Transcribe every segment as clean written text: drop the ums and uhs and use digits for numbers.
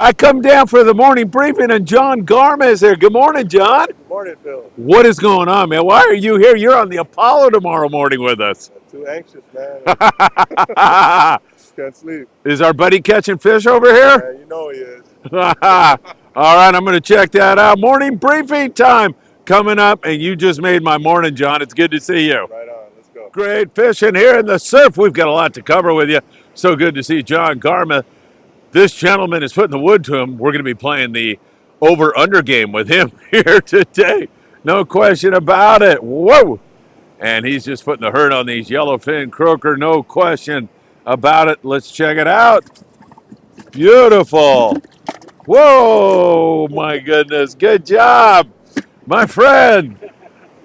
I come down for the morning briefing, and John Garma is there. Good morning, John. Good morning, Phil. What is going on, man? Why are you here? You're on the Apollo tomorrow morning with us. I'm too anxious, man. Can't sleep. Is our buddy catching fish over here? You know he is. All right, I'm going to check that out. Morning briefing time coming up, and you just made my morning, John. It's good to see you. Right on. Let's go. Great fishing here in the surf. We've got a lot to cover with you. So good to see John Garma. This gentleman is putting the wood to him. We're going to be playing the over-under game with him here today. No question about it. Whoa! And he's just putting the hurt on these yellowfin croaker. No question about it. Let's check it out. Beautiful. Whoa, my goodness. Good job, my friend.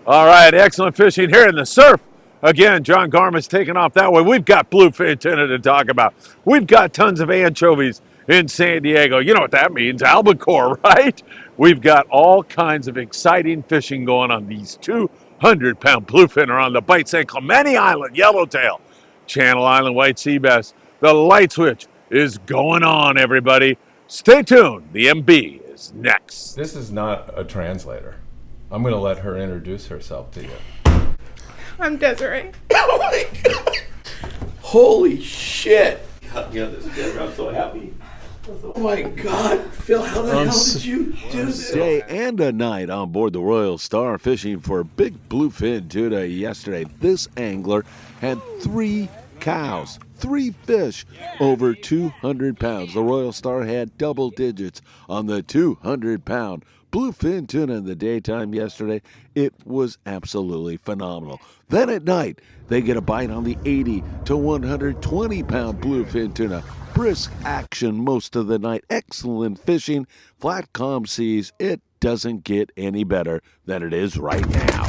All right, excellent fishing here in the surf. Again, John Garma's taking off that way. We've got bluefin tuna to talk about. We've got tons of anchovies in San Diego. You know what that means, albacore, right? We've got all kinds of exciting fishing going on. These 200-pound bluefin are on the Bight San Clemente Island, Yellowtail, Channel Island, whiteSeabass. The light switch is going on, everybody. Stay tuned. The MB is next. This is not a translator. I'm going to let her introduce herself to you. I'm Desiree. Oh my God. Holy shit. Yeah, this is I'm so happy. Oh my God. Phil, how the hell did you do this? Day and a night on board the Royal Star fishing for big bluefin tuna yesterday. This angler had 3 cows, 3 fish over 200 pounds. The Royal Star had double digits on the 200-pound bluefin tuna in the daytime yesterday. It was absolutely phenomenal. Then at night, they get a bite on the 80 to 120-pound bluefin tuna. Brisk action most of the night. Excellent fishing. Flat, calm seas. It doesn't get any better than it is right now.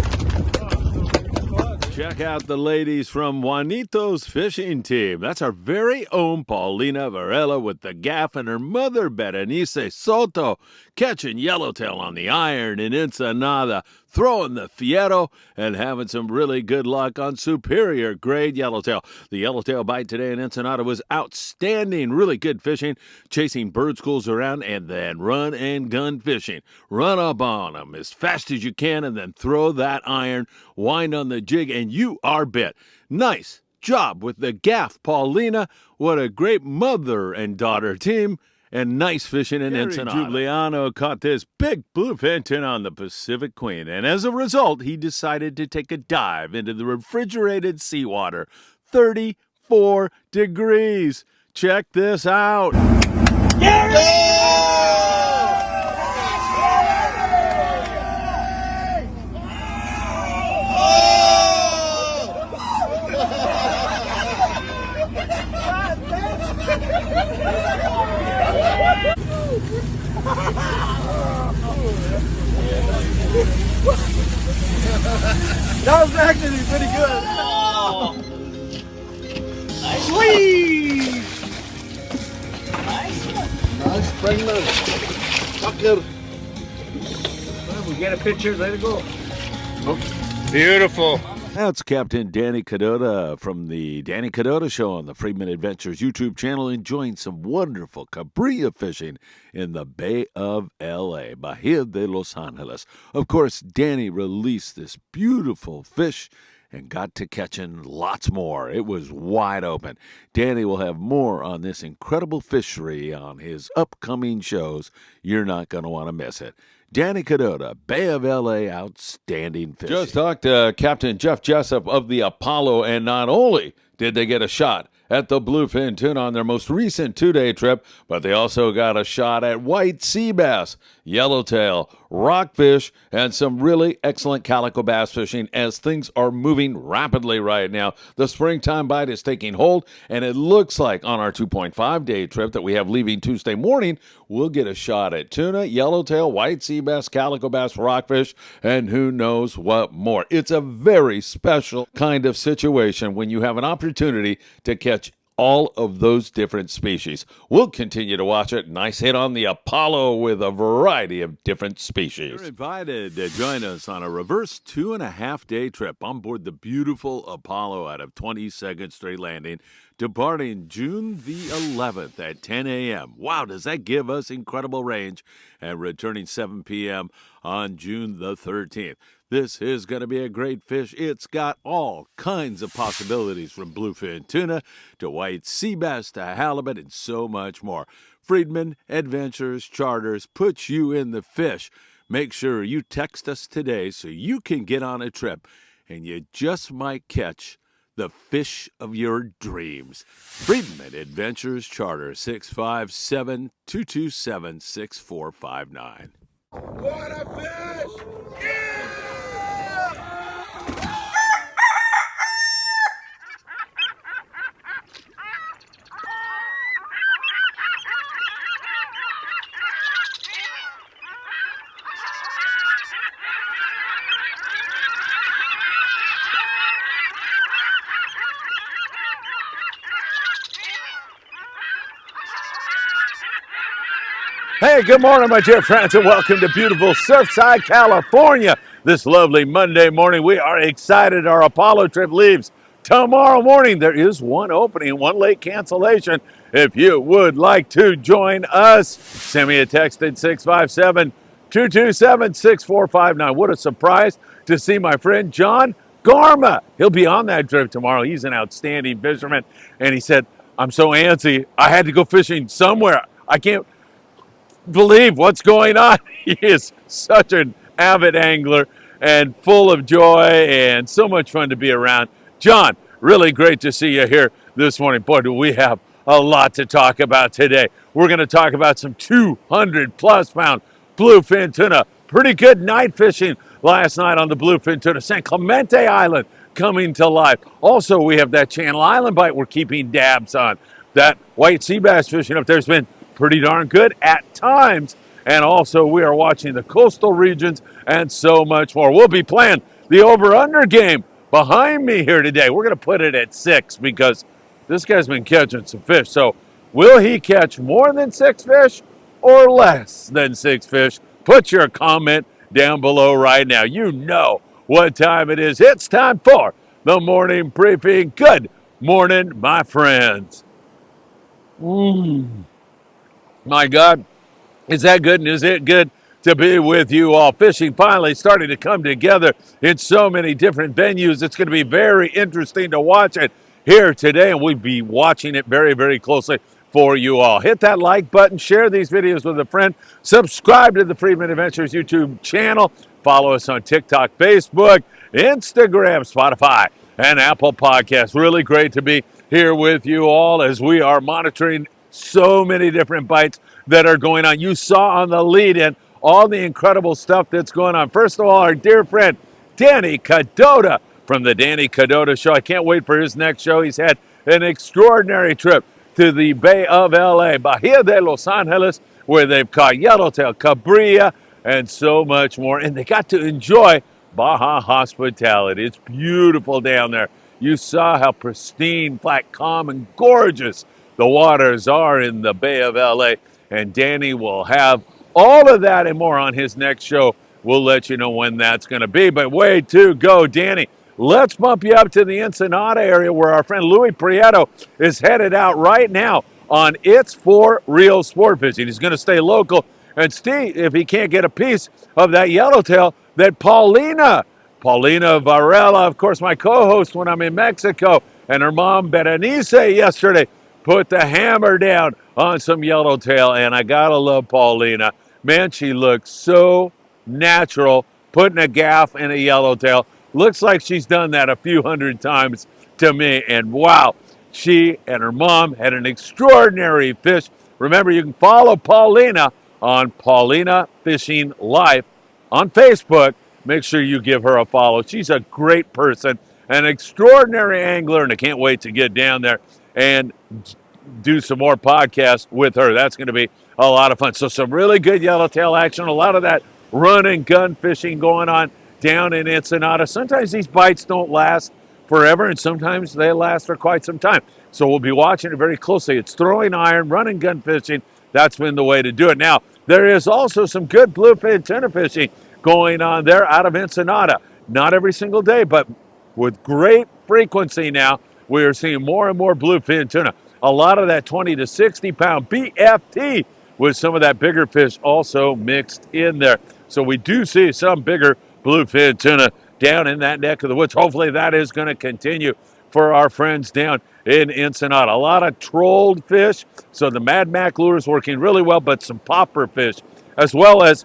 Check out the ladies from Juanito's fishing team. That's our very own Paulina Varela with the gaff and her mother, Berenice Soto, catching yellowtail on the iron in Ensenada, throwing the fierro, and having some really good luck on superior grade yellowtail. The yellowtail bite today in Ensenada was outstanding. Really good fishing, chasing bird schools around, and then run and gun fishing. Run up on them as fast as you can, and then throw that iron, wind on the jig, and you are bit. Nice job with the gaff, Paulina. What a great mother and daughter team. And nice fishing in Ensenada. Giuliano caught this big bluefin tuna on the Pacific Queen, and as a result, he decided to take a dive into the refrigerated seawater. 34 degrees. Check this out. That was actually pretty good. Nice Friedman. Fucker. We get a picture, let it go. Beautiful. That's Captain Danny Cadota from the Danny Cadota Show on the Friedman Adventures YouTube channel, enjoying some wonderful cabrilla fishing in the Bay of L.A., Baja de Los Angeles. Of course, Danny released this beautiful fish and got to catching lots more. It was wide open. Danny will have more on this incredible fishery on his upcoming shows. You're not going to want to miss it. Danny Cadota, Bay of L.A., outstanding fishing. Just talked to Captain Jeff Jessup of the Apollo, and not only did they get a shot at the bluefin tuna on their most recent 2-day trip, but they also got a shot at whiteSeabass, yellowtail, rockfish, and some really excellent calico bass fishing as things are moving rapidly right now. The springtime bite is taking hold, and it looks like on our 2.5-day trip that we have leaving Tuesday morning, we'll get a shot at tuna, yellowtail, whiteSeabass, calico bass, rockfish, and who knows what more. It's a very special kind of situation when you have an opportunity to catch all of those different species. We'll continue to watch it. Nice hit on the Apollo with a variety of different species. You're invited to join us on a reverse 2.5-day trip on board the beautiful Apollo out of 22nd Street Landing, departing June the 11th at 10 a.m. Wow, does that give us incredible range, and returning 7 p.m. on June the 13th. This is going to be a great fish. It's got all kinds of possibilities, from bluefin tuna to whiteSeabass to halibut and so much more. Friedman Adventures Charters puts you in the fish. Make sure you text us today so you can get on a trip, and you just might catch the fish of your dreams. Friedman Adventures Charter, 657-227-6459. What a fish! Yeah! Hey, good morning, my dear friends, and welcome to beautiful Surfside, California. This lovely Monday morning, we are excited. Our Apollo trip leaves tomorrow morning. There is one opening, one late cancellation. If you would like to join us, send me a text at 657-227-6459. What a surprise to see my friend John Garma. He'll be on that trip tomorrow. He's an outstanding fisherman, and he said, I'm so antsy, I had to go fishing somewhere. I can't believe what's going on. He is such an avid angler and full of joy and so much fun to be around. John, really great to see you here this morning. Boy, do we have a lot to talk about today. We're going to talk about some 200 plus pound bluefin tuna. Pretty good night fishing last night on the bluefin tuna. San Clemente Island coming to life. Also, we have that Channel Island bite we're keeping dabs on. That whiteSeabass fishing up there's been pretty darn good at times. And also, we are watching the coastal regions and so much more. We'll be playing the over-under game behind me here today. We're going to put it at 6 because this guy's been catching some fish. So will he catch more than 6 fish or less than 6 fish? Put your comment down below right now. You know what time it is. It's time for the morning briefing. Good morning, my friends. My God, is that good, and is it good to be with you all? Fishing finally starting to come together in so many different venues. It's going to be very interesting to watch it here today, and we'll be watching it very, very closely for you all. Hit that like button, share these videos with a friend, subscribe to the Friedman Adventures YouTube channel, follow us on TikTok, Facebook, Instagram, Spotify, and Apple Podcasts. Really great to be here with you all as we are monitoring so many different bites that are going on. You saw on the lead-in all the incredible stuff that's going on. First of all, our dear friend Danny Cadota from the Danny Cadota Show. I can't wait for his next show. He's had an extraordinary trip to the Bay of LA, Baja de Los Angeles, where they've caught yellowtail, cabrilla, and so much more. And they got to enjoy Baja hospitality. It's beautiful down there. You saw how pristine, flat, calm, and gorgeous the waters are in the Bay of LA, and Danny will have all of that and more on his next show. We'll let you know when that's going to be, but way to go, Danny. Let's bump you up to the Ensenada area where our friend Louis Prieto is headed out right now on It's For Real Sport Fishing. He's going to stay local and see if he can't get a piece of that yellowtail that Paulina Varela, of course, my co-host when I'm in Mexico, and her mom Berenice yesterday put the hammer down on some yellowtail, and I gotta love Paulina. Man, she looks so natural, putting a gaff in a yellowtail. Looks like she's done that a few hundred times to me, and wow, she and her mom had an extraordinary fish. Remember, you can follow Paulina on Paulina Fishing Life on Facebook. Make sure you give her a follow. She's a great person, an extraordinary angler, and I can't wait to get down there and do some more podcasts with her. That's going to be a lot of fun. So some really good yellowtail action, a lot of that run and gun fishing going on down in Ensenada. Sometimes these bites don't last forever, and sometimes they last for quite some time. So we'll be watching it very closely. It's throwing iron, run and gun fishing. That's been the way to do it. Now, there is also some good bluefin tuna fishing going on there out of Ensenada. Not every single day, but with great frequency now, we are seeing more and more bluefin tuna. A lot of that 20 to 60 pound BFT with some of that bigger fish also mixed in there. So we do see some bigger bluefin tuna down in that neck of the woods. Hopefully that is going to continue for our friends down in Ensenada. A lot of trolled fish, so the Mad Mac lure is working really well, but some popper fish, as well as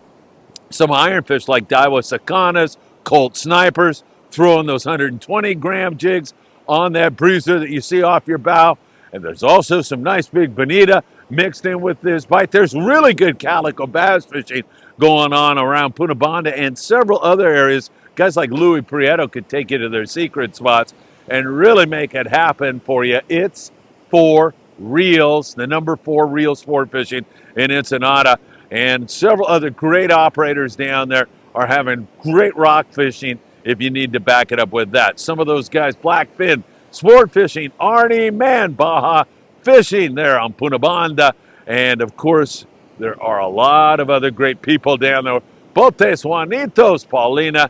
some ironfish like Daiwa Sakanas, Colt Snipers, throwing those 120-gram jigs on that bruiser that you see off your bow. And there's also some nice big bonita mixed in with this bite. There's really good calico bass fishing going on around Punta Banda and several other areas. Guys like Louis Prieto could take you to their secret spots and really make it happen for you. It's 4 Reels, the number 4 reel sport fishing in Ensenada, and several other great operators down there are having great rock fishing if you need to back it up with that. Some of those guys, Blackfin Sport Fishing, Arnie Man, Baja Fishing there on Punta Banda, and of course, there are a lot of other great people down there. Botes Juanitos, Paulina,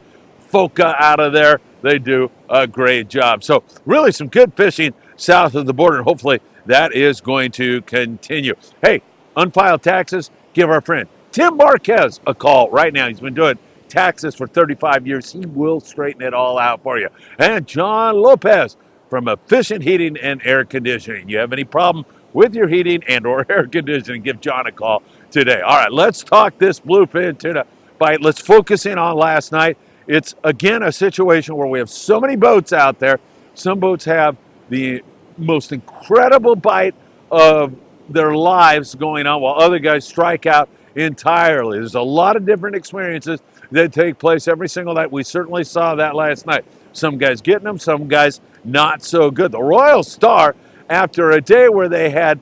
Foca out of there. They do a great job. So really some good fishing south of the border, and hopefully that is going to continue. Hey, unfiled taxes, give our friend Tim Marquez a call right now. He's been doing taxes for 35 years. He will straighten it all out for you. And John Lopez from Efficient Heating and Air Conditioning. You have any problem with your heating and or air conditioning, give John a call today. All right, let's talk this bluefin tuna bite. Let's focus in on last night. It's, again, a situation where we have so many boats out there. Some boats have the most incredible bite of their lives going on, while other guys strike out entirely. There's a lot of different experiences that take place every single night. We certainly saw that last night. Some guys getting them, some guys not so good. The Royal Star, after a day where they had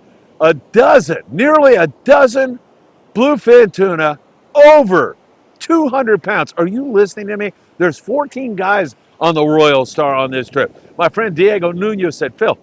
nearly a dozen bluefin tuna over 200 pounds. Are you listening to me? There's 14 guys on the Royal Star on this trip. My friend Diego Nunez said, Phil,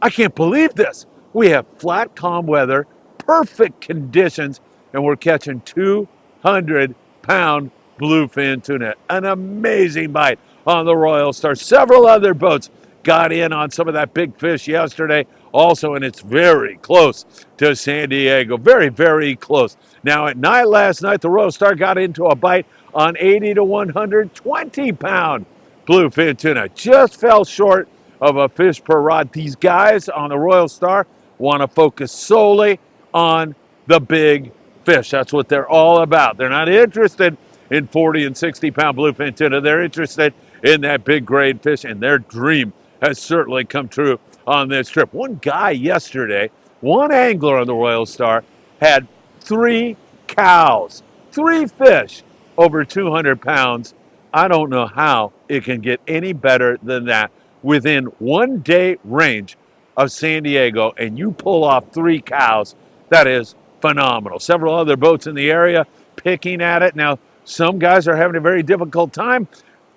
I can't believe this. We have flat, calm weather, perfect conditions, and we're catching 200-pound bluefin tuna. An amazing bite on the Royal Star. Several other boats got in on some of that big fish yesterday also, and it's very close to San Diego. Very, very close. Now, at night last night, the Royal Star got into a bite on 80 to 120-pound bluefin tuna. Just fell short of a fish per rod. These guys on the Royal Star want to focus solely on the big fish. That's what they're all about. They're not interested in 40 and 60-pound bluefin tuna. They're interested in that big grade fish, and their dream has certainly come true on this trip. One guy yesterday, one angler on the Royal Star, had 3 cows, 3 fish over 200 pounds. I don't know how it can get any better than that. Within 1 day range of San Diego, and you pull off 3 cows, that is phenomenal. Several other boats in the area picking at it. Now, some guys are having a very difficult time,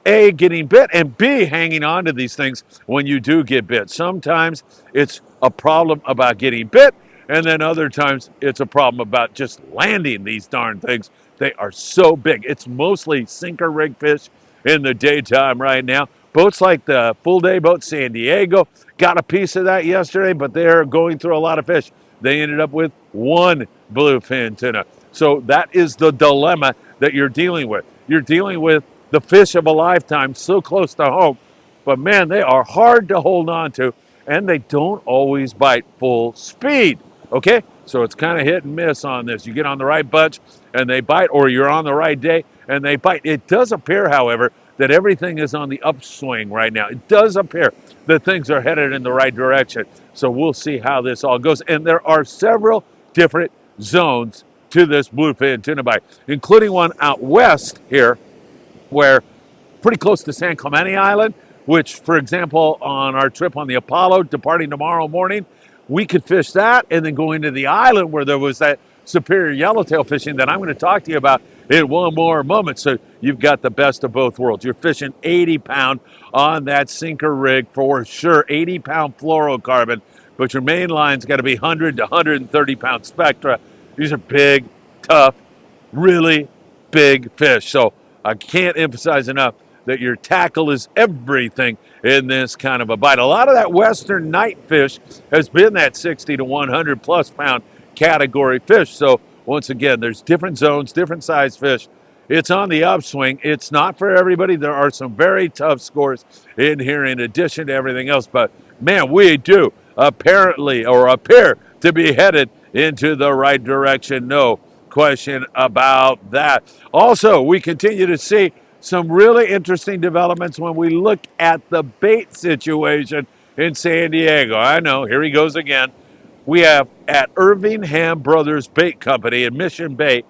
A, getting bit, and B, hanging on to these things when you do get bit. Sometimes it's a problem about getting bit, and then other times it's a problem about just landing these darn things. They are so big. It's mostly sinker rig fish in the daytime right now. Boats like the full day boat San Diego got a piece of that yesterday, but they're going through a lot of fish. They ended up with 1 bluefin tuna. So that is the dilemma that you're dealing with. You're dealing with the fish of a lifetime so close to home, but man, they are hard to hold on to, and they don't always bite full speed, okay? So it's kind of hit and miss on this. You get on the right bunch and they bite, or you're on the right day and they bite. It does appear, however, that everything is on the upswing right now. It does appear that things are headed in the right direction. So we'll see how this all goes. And there are several different zones to this bluefin tuna bite, including one out west here, where pretty close to San Clemente Island, which, for example, on our trip on the Apollo, departing tomorrow morning, we could fish that and then go into the island where there was that superior yellowtail fishing that I'm going to talk to you about in one more moment. So you've got the best of both worlds. You're fishing 80-pound on that sinker rig for sure, 80-pound fluorocarbon but your main line's got to be 100 to 130 pound spectra. These are big, tough, really big fish. So I can't emphasize enough that your tackle is everything in this kind of a bite. A lot of that western night fish has been that 60 to 100 plus pound category fish. So once again, there's different zones, different size fish. It's on the upswing. It's not for everybody. There are some very tough scores in here in addition to everything else. But man, we do apparently or appear to be headed into the right direction. No question about that. Also, we continue to see some really interesting developments when we look at the bait situation in San Diego. I know, here he goes again. We have at Irvingham Brothers Bait Company in Mission Bay,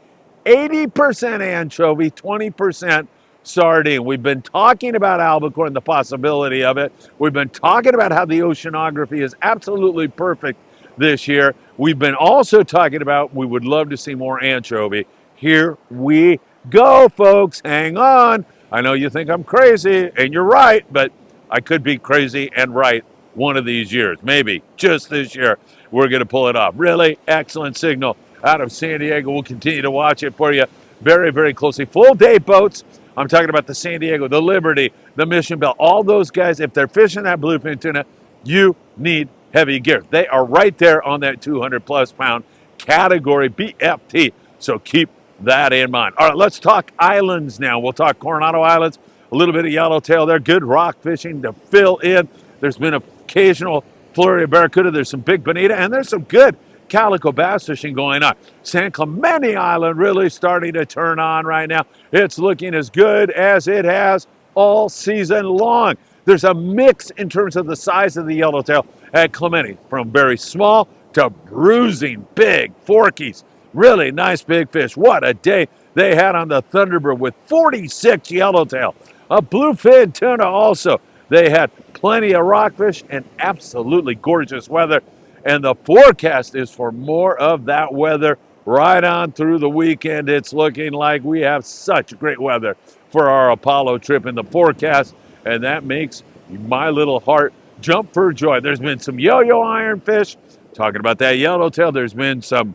80% anchovy, 20% sardine. We've been talking about albacore and the possibility of it. We've been talking about how the oceanography is absolutely perfect this year. We've been also talking about we would love to see more anchovy. Here we go, folks. Hang on. I know you think I'm crazy, and you're right, but I could be crazy and right one of these years. Maybe just this year we're going to pull it off. Really excellent signal out of San Diego. We'll continue to watch it for you very, very closely. Full day boats. I'm talking about the San Diego, the Liberty, the Mission Bell. All those guys, if they're fishing that bluefin tuna, you need heavy gear. They are right there on that 200 plus pound category BFT. So keep that in mind. All right, let's talk islands now. We'll talk Coronado Islands, a little bit of Yellowtail there. Good rock fishing to fill in. There's been occasional flurry of barracuda. There's some big bonita, and there's some good calico bass fishing going on. San Clemente Island really starting to turn on right now. It's looking as good as it has all season long. There's a mix in terms of the size of the yellowtail at Clemente, from very small to bruising big forkies. Really nice big fish. What a day they had on the Thunderbird with 46 yellowtail. A bluefin tuna also. They had plenty of rockfish and absolutely gorgeous weather. And the forecast is for more of that weather right on through the weekend. It's looking like we have such great weather for our Apollo trip in the forecast, and that makes my little heart jump for joy. There's been some yo-yo ironfish, talking about that yellowtail. There's been some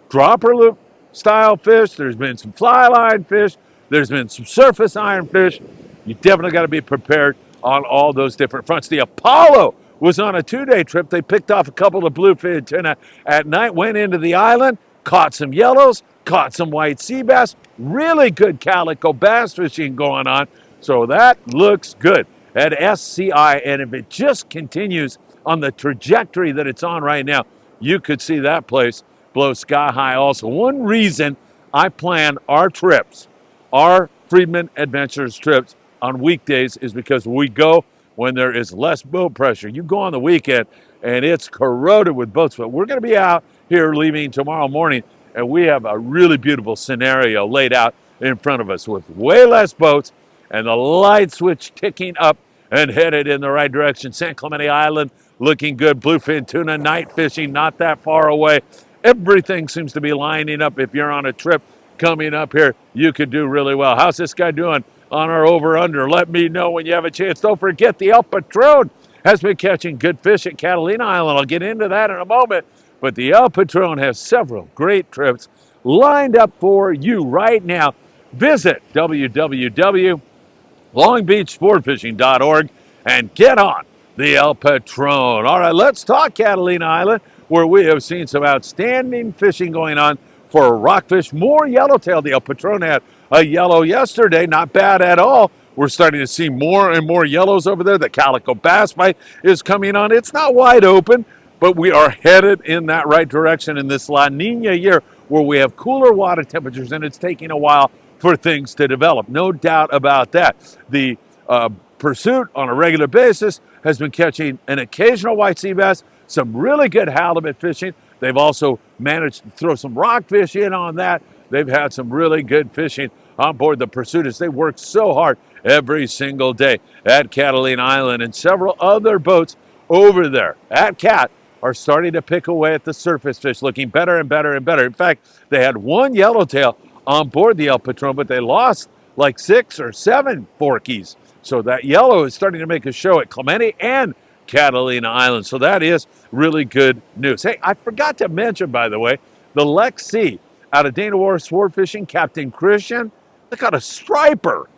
dropper loop style fish. There's been some fly line fish. There's been some surface ironfish. You definitely got to be prepared on all those different fronts. The Apollo was on a 2-day trip. They picked off a couple of bluefin tuna at night, went into the island, caught some yellows, caught some white sea bass. Really good calico bass fishing going on. So that looks good at SCI. And if it just continues on the trajectory that it's on right now, you could see that place blow sky high also. One reason I plan our trips, our Friedman Adventures trips on weekdays, is because we go when there is less boat pressure. You go on the weekend and it's corroded with boats, but we're going to be out here leaving tomorrow morning, and we have a really beautiful scenario laid out in front of us with way less boats and the light switch ticking up and headed in the right direction. San Clemente Island looking good. Bluefin tuna night fishing not that far away. Everything seems to be lining up. If you're on a trip coming up here, you could do really well. How's this guy doing on our over-under? Let me know when you have a chance. Don't forget the El Patron has been catching good fish at Catalina Island. I'll get into that in a moment. But the El Patron has several great trips lined up for you right now. Visit www.longbeachsportfishing.org and get on the El Patron. All right, let's talk Catalina Island, where we have seen some outstanding fishing going on for rockfish. More yellowtail. The El Patron had a yellow yesterday, not bad at all. We're starting to see more and more yellows over there. The calico bass bite is coming on. It's not wide open, but we are headed in that right direction in this La Nina year, where we have cooler water temperatures, and it's taking a while for things to develop. No doubt about that. The pursuit on a regular basis has been catching an occasional white sea bass, some really good halibut fishing. They've also managed to throw some rockfish in on that. They've had some really good fishing on board the Pursuit as they work so hard every single day at Catalina Island, and several other boats over there at Cat are starting to pick away at the surface fish, looking better and better and better. In fact, they had one yellowtail on board the El Patron, but they lost like 6 or 7 forkies. So that yellow is starting to make a show at Clemente and Catalina Island. So that is really good news. Hey, I forgot to mention, by the way, the Lex Sea out of Dana War Sport Fishing, Captain Christian, they got a striper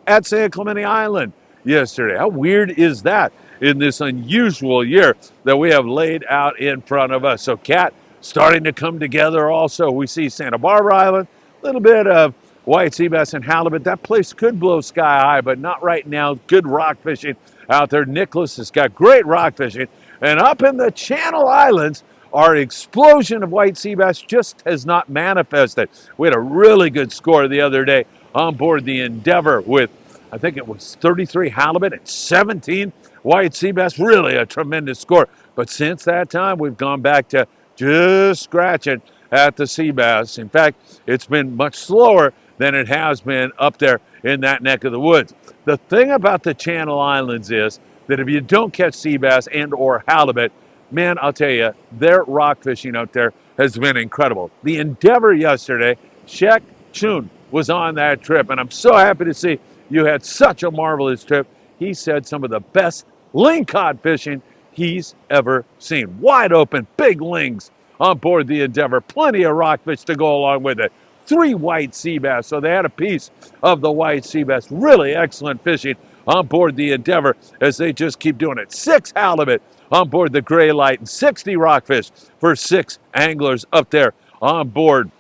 at San Clemente Island yesterday. How weird is that in this unusual year that we have laid out in front of us? So Cat starting to come together also. We see Santa Barbara Island, a little bit of white sea bass and halibut. That place could blow sky high, but not right now. Good rock fishing out there. Nicholas has got great rock fishing. And up in the Channel Islands, our explosion of white sea bass just has not manifested. We had a really good score the other day on board the Endeavor with, I think it was 33 halibut and 17 white sea bass. Really a tremendous score. But since that time, we've gone back to just scratching at the sea bass. In fact, it's been much slower than it has been up there in that neck of the woods. The thing about the Channel Islands is that if you don't catch sea bass and or halibut, man, I'll tell you, their rock fishing out there has been incredible. The Endeavor yesterday, Shek Chun was on that trip, and I'm so happy to see you had such a marvelous trip. He said some of the best lingcod fishing he's ever seen. Wide open, big lings on board the Endeavor. Plenty of rockfish to go along with it. 3 white sea bass, so they had a piece of the white sea bass. Really excellent fishing on board the Endeavor as they just keep doing it. 6 halibut on board the Gray Light and 60 rockfish for 6 anglers up there on board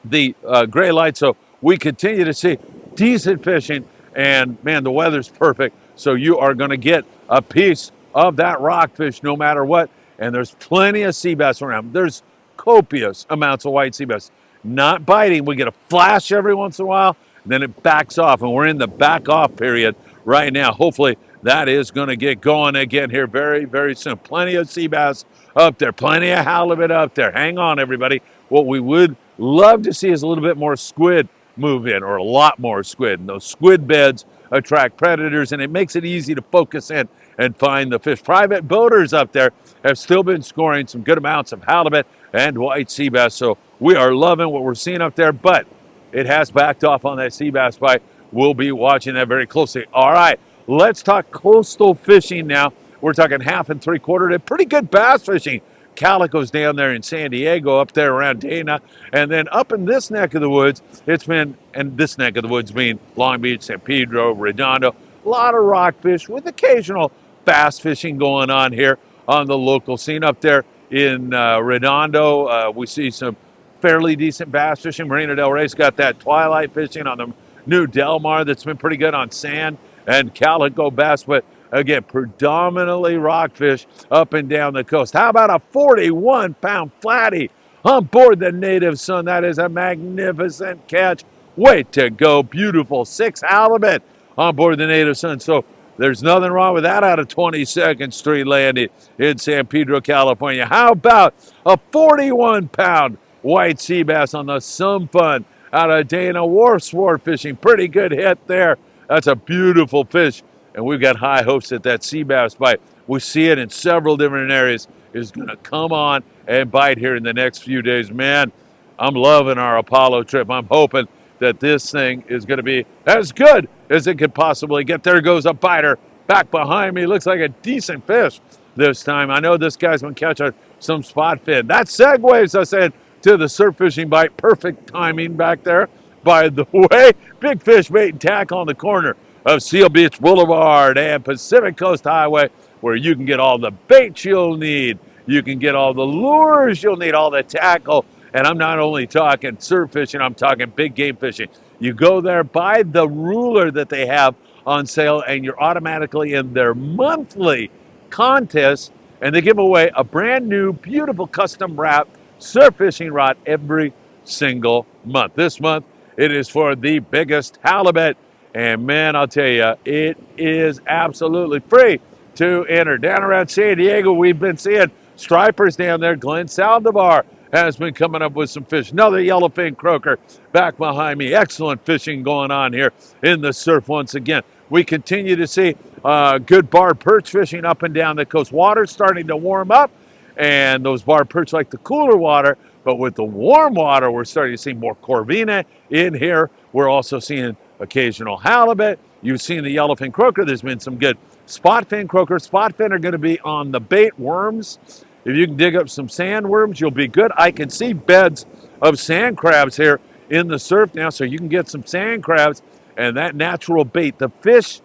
the Gray Light. So we continue to see decent fishing, and man, the weather's perfect. So you are going to get a piece of that rockfish no matter what. And there's plenty of sea bass around. There's copious amounts of white sea bass. Not biting. We get a flash every once in a while, and then it backs off, and we're in the back off period right now. Hopefully that is going to get going again here very, very soon. Plenty of sea bass up there, plenty of halibut up there. Hang on, everybody. What we would love to see is a little bit more squid move in, or a lot more squid. And those squid beds attract predators, and it makes it easy to focus in and find the fish. Private boaters up there have still been scoring some good amounts of halibut and white sea bass. So we are loving what we're seeing up there, but it has backed off on that sea bass bite. We'll be watching that very closely. All right, let's talk coastal fishing now. We're talking 1/2 and 3/4 day. Pretty good bass fishing. Calico's down there in San Diego, up there around Dana. And then up in this neck of the woods, it's been, and this neck of the woods being Long Beach, San Pedro, Redondo, a lot of rockfish with occasional bass fishing going on here on the local scene. Up there in Redondo, we see some fairly decent bass fishing. Marina Del Rey's got that twilight fishing on the new Del Mar that's been pretty good on sand and calico bass, but again, predominantly rockfish up and down the coast. How about a 41-pound flatty on board the Native Son? That is a magnificent catch. Way to go. Beautiful. 6 halibut on board the Native Son. So there's nothing wrong with that out of 22nd Street Landing in San Pedro, California. How about a 41-pound white sea bass on the Some Fun out of Dana Wharf Sport Fishing? Pretty good hit there. That's a beautiful fish. And we've got high hopes that that sea bass bite, we see it in several different areas, is going to come on and bite here in the next few days. Man, I'm loving our Apollo trip. I'm hoping that this thing is going to be as good as it could possibly get. There goes a biter back behind me. Looks like a decent fish this time. I know this guy's been catching some spot fin. That segues us into the surf fishing bite. Perfect timing back there. By the way, big fish bait and tackle on the corner of Seal Beach Boulevard and Pacific Coast Highway, where you can get all the bait you'll need. You can get all the lures you'll need, all the tackle. And I'm not only talking surf fishing, I'm talking big game fishing. You go there, buy the ruler that they have on sale, and you're automatically in their monthly contest. And they give away a brand new, beautiful custom wrapped surf fishing rod every single month. This month, it is for the biggest halibut. And man, I'll tell you, it is absolutely free to enter. Down around San Diego, we've been seeing stripers down there. Glenn Saldivar has been coming up with some fish. Another yellowfin croaker back behind me. Excellent fishing going on here in the surf once again. We continue to see good bar perch fishing up and down the coast. Water's starting to warm up, and those bar perch like the cooler water. But with the warm water, we're starting to see more corvina in here. We're also seeing occasional halibut You've seen the yellowfin croaker. There's been some good spotfin croaker. Spotfin are going to be on the bait worms. If you can dig up some sandworms, you'll be good. I can see beds of sand crabs here in the surf now, so you can get some sand crabs and that natural bait. The bait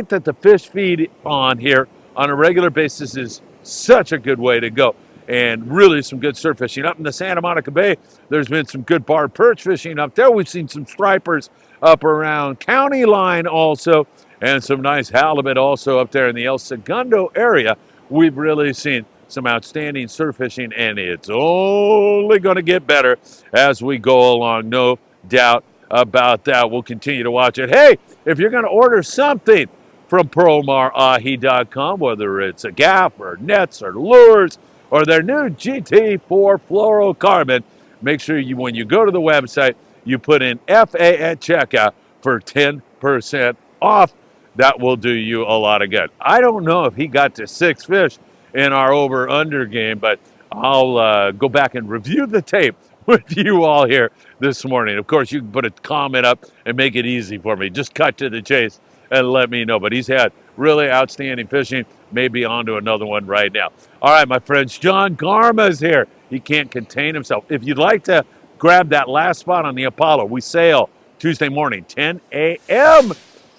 that the fish feed on here on a regular basis is such a good way to go. And really some good surf fishing. Up in the Santa Monica Bay, there's been some good barred perch fishing up there. We've seen some stripers up around County Line also, and some nice halibut also up there in the El Segundo area. We've really seen some outstanding surf fishing, and it's only going to get better as we go along. No doubt about that. We'll continue to watch it. Hey, if you're going to order something from ProMarAhi.com, whether it's a gaff or nets or lures or their new GT4 fluorocarbon, make sure you, when you go to the website, you put in FA at checkout for 10% off. That will do you a lot of good. I don't know if he got to 6 fish in our over-under game, but I'll go back and review the tape with you all here this morning. Of course, you can put a comment up and make it easy for me. Just cut to the chase and let me know. But he's had really outstanding fishing. Maybe on to another one right now. All right, my friends, John Garma's here. He can't contain himself. If you'd like to grab that last spot on the Apollo, we sail Tuesday morning, 10 a.m.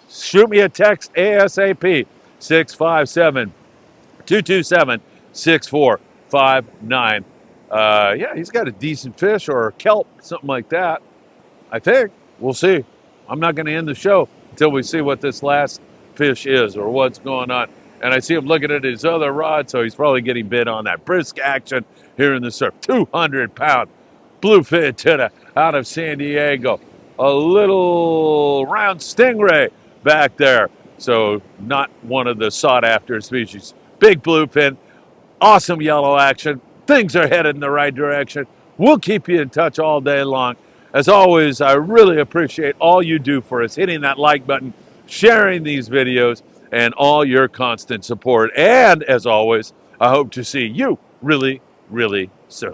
Shoot me a text ASAP, 657-227-6459. Yeah, he's got a decent fish or a kelp, something like that. I think. We'll see. I'm not going to end the show until we see what this last fish is or what's going on. And I see him looking at his other rod, so he's probably getting bit on that brisk action here in the surf. 200-pound bluefin tuna out of San Diego. A little round stingray back there. So not one of the sought-after species. Big bluefin, awesome yellow action. Things are headed in the right direction. We'll keep you in touch all day long. As always, I really appreciate all you do for us, hitting that like button, sharing these videos, and all your constant support. And as always, I hope to see you really, really soon.